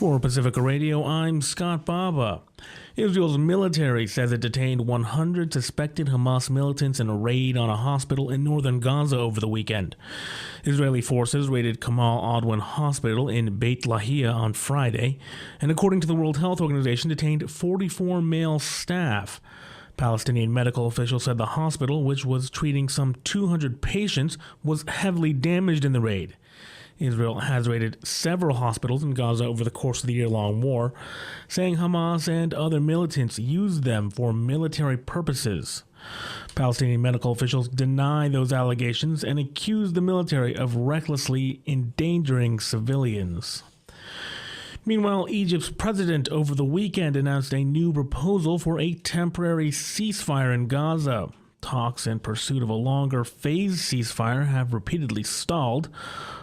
For Pacifica Radio, I'm Scott Baba. Israel's military says it detained 100 suspected Hamas militants in a raid on a hospital in northern Gaza over the weekend. Israeli forces raided Kamal Adwan Hospital in Beit Lahia on Friday, and according to the World Health Organization, detained 44 male staff. Palestinian medical officials said the hospital, which was treating some 200 patients, was heavily damaged in the raid. Israel has raided several hospitals in Gaza over the course of the year-long war, saying Hamas and other militants used them for military purposes. Palestinian medical officials deny those allegations and accuse the military of recklessly endangering civilians. Meanwhile, Egypt's president over the weekend announced a new proposal for a temporary ceasefire in Gaza. Talks in pursuit of a longer phased ceasefire have repeatedly stalled.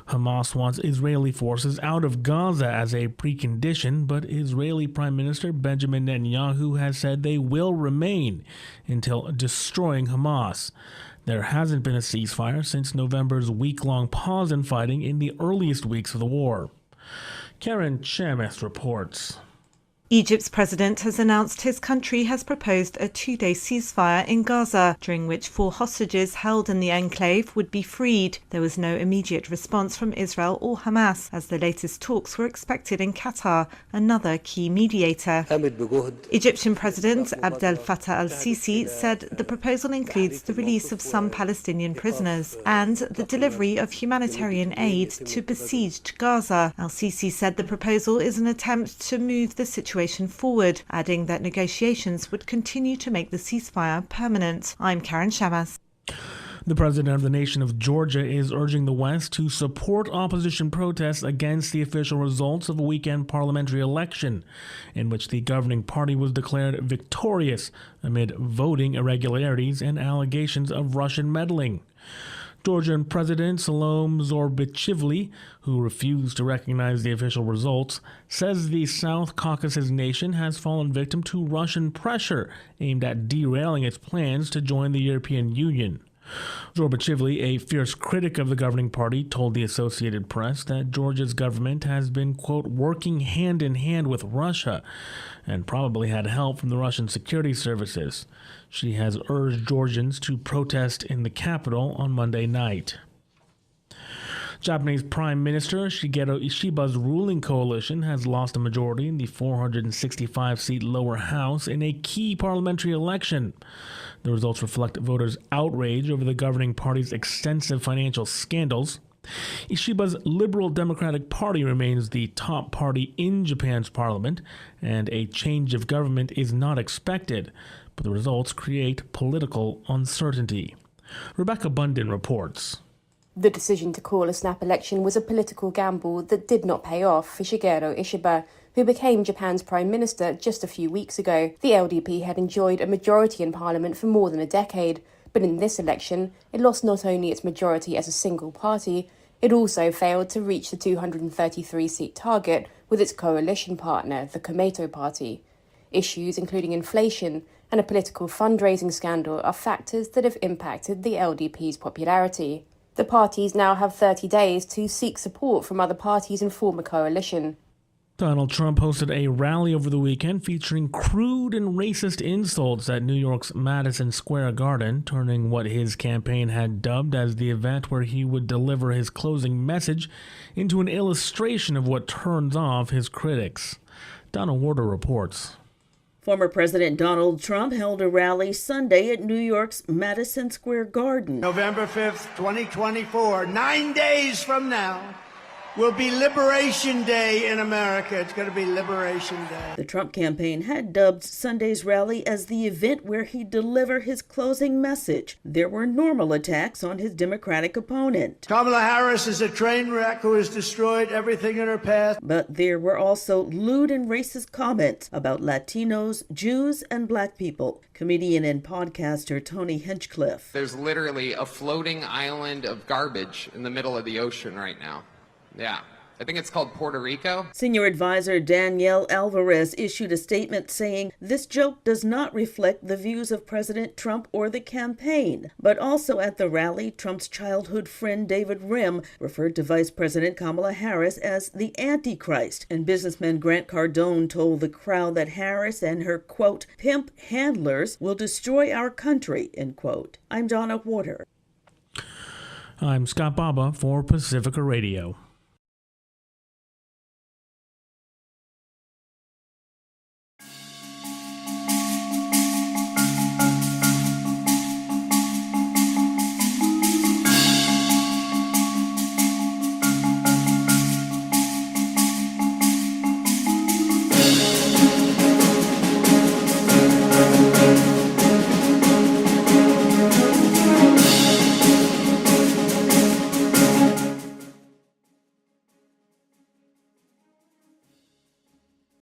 Hamas wants Israeli forces out of Gaza as a precondition, but Israeli Prime Minister Benjamin Netanyahu has said they will remain until destroying Hamas. There hasn't been a ceasefire since November's week-long pause in fighting in the earliest weeks of the war. Karen Chameth reports. Egypt's president has announced his country has proposed a 2-day ceasefire in Gaza, during which 4 hostages held in the enclave would be freed. There was no immediate response from Israel or Hamas, as the latest talks were expected in Qatar, another key mediator. Egyptian President Abdel Fattah al-Sisi said the proposal includes the release of some Palestinian prisoners and the delivery of humanitarian aid to besieged Gaza. Al-Sisi said the proposal is an attempt to move the situation forward, adding that negotiations would continue to make the ceasefire permanent. I'm Karen Shamas. The president of the nation of Georgia is urging the West to support opposition protests against the official results of a weekend parliamentary election, in which the governing party was declared victorious amid voting irregularities and allegations of Russian meddling. Georgian President Salom Zorbichivli, who refused to recognize the official results, says the South Caucasus nation has fallen victim to Russian pressure aimed at derailing its plans to join the European Union. Zorbichivli, a fierce critic of the governing party, told the Associated Press that Georgia's government has been, quote, working hand in hand with Russia and probably had help from the Russian security services. She has urged Georgians to protest in the capital on Monday night. Japanese Prime Minister Shigeru Ishiba's ruling coalition has lost a majority in the 465-seat lower house in a key parliamentary election. The results reflect voters' outrage over the governing party's extensive financial scandals. Ishiba's Liberal Democratic Party remains the top party in Japan's parliament, and a change of government is not expected, but the results create political uncertainty. Rebecca Bundin reports. The decision to call a snap election was a political gamble that did not pay off for Shigeru Ishiba, who became Japan's prime minister just a few weeks ago. The LDP had enjoyed a majority in parliament for more than a decade, but in this election, it lost not only its majority as a single party, it also failed to reach the 233-seat target with its coalition partner, the Komeito Party. Issues including inflation and a political fundraising scandal are factors that have impacted the LDP's popularity. The parties now have 30 days to seek support from other parties and form a coalition. Donald Trump hosted a rally over the weekend featuring crude and racist insults at New York's Madison Square Garden, turning what his campaign had dubbed as the event where he would deliver his closing message into an illustration of what turns off his critics. Donna Warder reports. Former President Donald Trump held a rally Sunday at New York's Madison Square Garden. November 5th, 2024, 9 days from now, will be Liberation Day in America. It's going to be Liberation Day. The Trump campaign had dubbed Sunday's rally as the event where he'd deliver his closing message. There were normal attacks on his Democratic opponent. Kamala Harris is a train wreck who has destroyed everything in her path. But there were also lewd and racist comments about Latinos, Jews, and Black people. Comedian and podcaster Tony Hinchcliffe. There's literally a floating island of garbage in the middle of the ocean right now. Yeah, I think it's called Puerto Rico. Senior advisor Danielle Alvarez issued a statement saying this joke does not reflect the views of President Trump or the campaign. But also at the rally, Trump's childhood friend David Rim referred to Vice President Kamala Harris as the Antichrist. And businessman Grant Cardone told the crowd that Harris and her, quote, pimp handlers will destroy our country, end quote. I'm Donna Warder. I'm Scott Baba for Pacifica Radio.